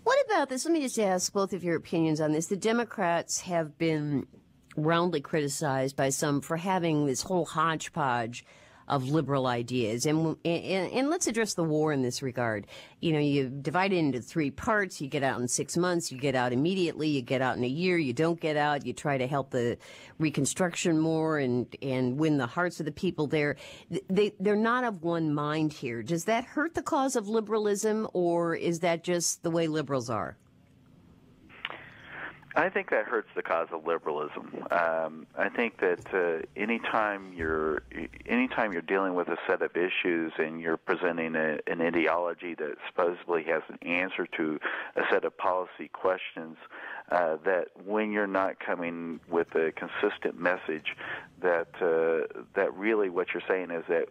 What about this? Let me just ask both of your opinions on this. The Democrats have been roundly criticized by some for having this whole hodgepodge of liberal ideas. And let's address the war in this regard. You know, you divide it into three parts. You get out in 6 months. You get out immediately. You get out in a year. You don't get out. You try to help the Reconstruction more and win the hearts of the people there. They're not of one mind here. Does that hurt the cause of liberalism, or is that just the way liberals are? I think that hurts the cause of liberalism. I think that anytime you're dealing with a set of issues and you're presenting an ideology that supposedly has an answer to a set of policy questions, that when you're not coming with a consistent message, that really what you're saying is that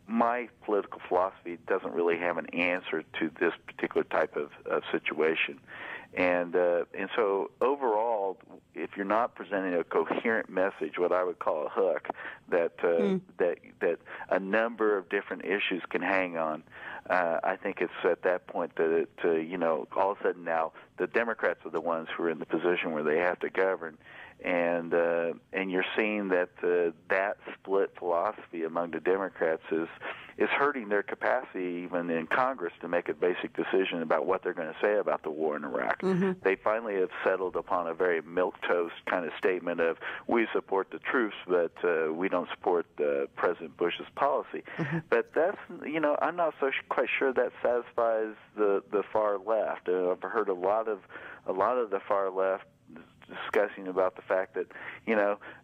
my political philosophy doesn't really have an answer to this particular type of situation. And so overall, if you're not presenting a coherent message, what I would call a hook, that a number of different issues can hang on, I think it's at that point that all of a sudden now the Democrats are the ones who are in the position where they have to govern, and you're seeing that that split philosophy among the Democrats is hurting their capacity even in Congress to make a basic decision about what they're going to say about the war in Iraq. Mm-hmm. They finally have settled upon a very milquetoast kind of statement of, we support the troops, but we don't support President Bush's policy. Mm-hmm. But that's, I'm not quite sure that satisfies the far left. I've heard a lot of the far left discussing about the fact that,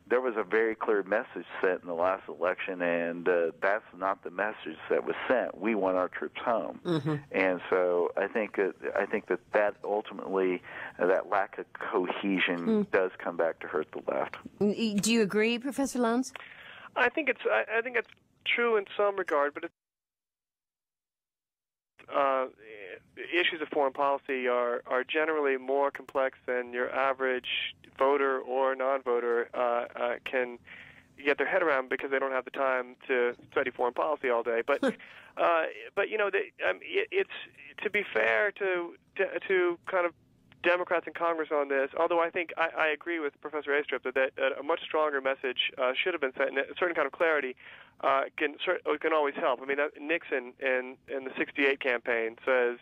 there was a very clear message sent in the last election, and that's not the message that was sent. We want our troops home. Mm-hmm. And so I think that ultimately, that lack of cohesion does come back to hurt the left. Do you agree, Professor Lowndes? I think it's true in some regard, but issues of foreign policy are generally more complex than your average voter or non-voter can get their head around, because they don't have the time to study foreign policy all day. But it's, to be fair to kind of Democrats in Congress on this, although I think I agree with Professor Aistrup that a much stronger message should have been sent, and a certain kind of clarity can always help. I mean, Nixon in the '68 campaign says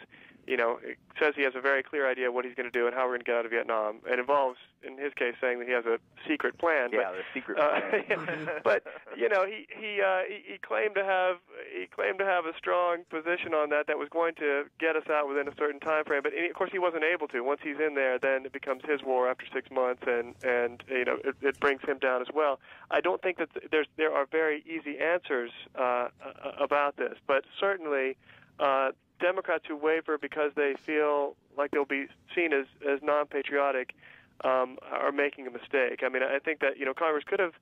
he has a very clear idea of what he's going to do and how we're going to get out of Vietnam. It involves, in his case, saying that he has a secret plan. Yeah, the secret plan. But he claimed to have a strong position on that was going to get us out within a certain time frame. But of course, he wasn't able to. Once he's in there, then it becomes his war after 6 months, and it brings him down as well. I don't think that there are very easy answers about this, but certainly. Democrats who waver because they feel like they'll be seen as non-patriotic are making a mistake. I mean, I think that Congress could have.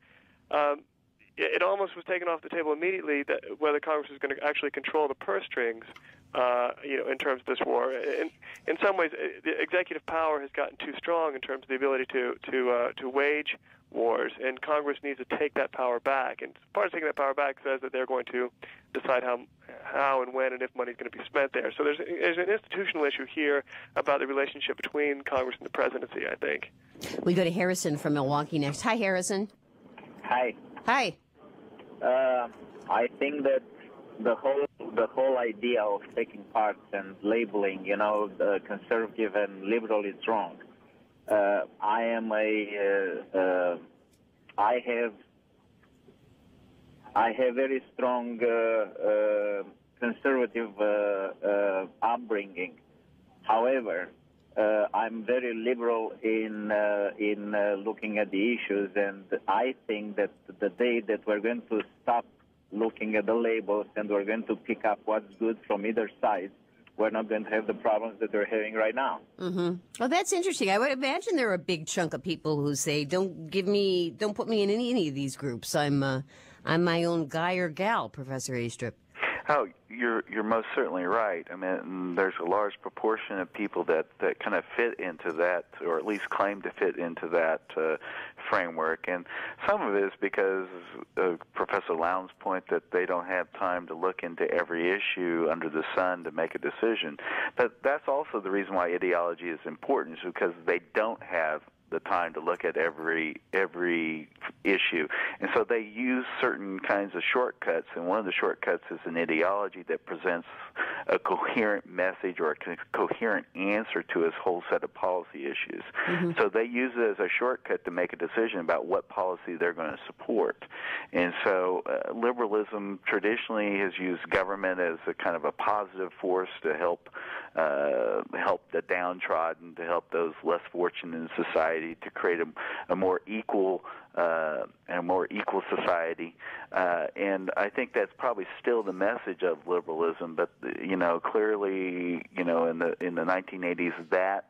It almost was taken off the table immediately that whether Congress is going to actually control the purse strings, in terms of this war. In some ways, the executive power has gotten too strong in terms of the ability to wage wars, and Congress needs to take that power back. And part of taking that power back says that they're going to decide how and when and if money is going to be spent there. So there's an institutional issue here about the relationship between Congress and the presidency, I think. We go to Harrison from Milwaukee next. Hi, Harrison. Hi. Hi. I think that the whole idea of taking parts and labeling, the conservative and liberal is wrong. I have very strong conservative upbringing. However, I'm very liberal in looking at the issues, and I think that the day that we're going to stop looking at the labels and we're going to pick up what's good from either side, we're not going to have the problems that we're having right now. Mm-hmm. Well, that's interesting. I would imagine there are a big chunk of people who say, don't put me in any of these groups. I'm my own guy or gal, Professor Aistrup. Oh, you're most certainly right. I mean, there's a large proportion of people that kind of fit into that, or at least claim to fit into that framework. And some of it is because of Professor Lowndes' point that they don't have time to look into every issue under the sun to make a decision. But that's also the reason why ideology is important, is because they don't have the time to look at every issue. And so they use certain kinds of shortcuts, and one of the shortcuts is an ideology that presents a coherent message or a coherent answer to a whole set of policy issues. Mm-hmm. So they use it as a shortcut to make a decision about what policy they're going to support. And so liberalism traditionally has used government as a kind of a positive force to help the downtrodden, to help those less fortunate in society, to create a more equal society, and I think that's probably still the message of liberalism. But clearly, in the 1980s, that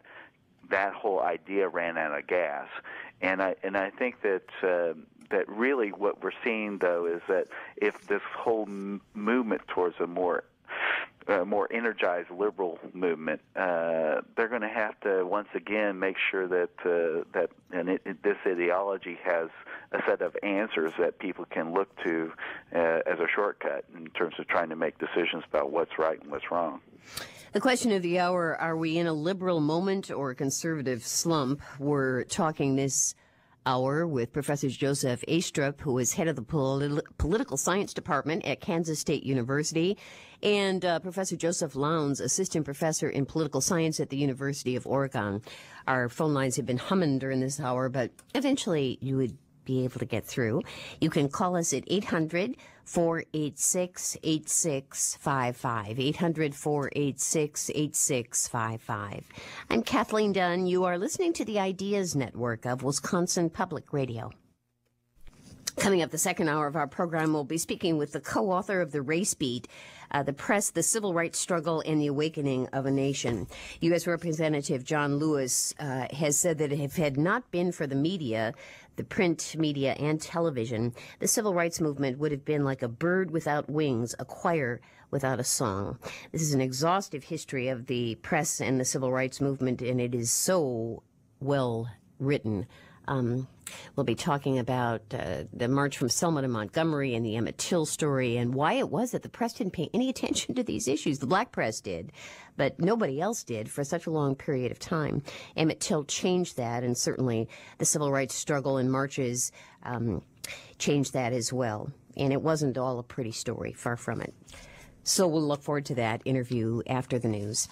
whole idea ran out of gas, and I think that really what we're seeing though is that if this whole movement towards a more energized liberal movement, they're going to have to once again make sure that this ideology has a set of answers that people can look to as a shortcut in terms of trying to make decisions about what's right and what's wrong. The question of the hour: are we in a liberal moment or a conservative slump? We're talking this hour with Professor Joseph Aistrup, who is head of the political science department at Kansas State University, and Professor Joseph Lowndes, assistant professor in political science at the University of Oregon. Our phone lines have been humming during this hour, but eventually you would be able to get through. You can call us at 800-486-8655, 800-486-8655. I'm Kathleen Dunn. You are listening to the Ideas Network of Wisconsin Public Radio. Coming up the second hour of our program, we'll be speaking with the co-author of The Race Beat, the Press, the Civil Rights Struggle, and the Awakening of a Nation. U.S. Representative John Lewis has said that if it had not been for the media, the print media and television, the civil rights movement would have been like a bird without wings, a choir without a song. This is an exhaustive history of the press and the civil rights movement, and it is so well written. We'll be talking about the march from Selma to Montgomery and the Emmett Till story and why it was that the press didn't pay any attention to these issues. The black press did, but nobody else did for such a long period of time. Emmett Till changed that, and certainly the civil rights struggle and marches changed that as well. And it wasn't all a pretty story, far from it. So we'll look forward to that interview after the news.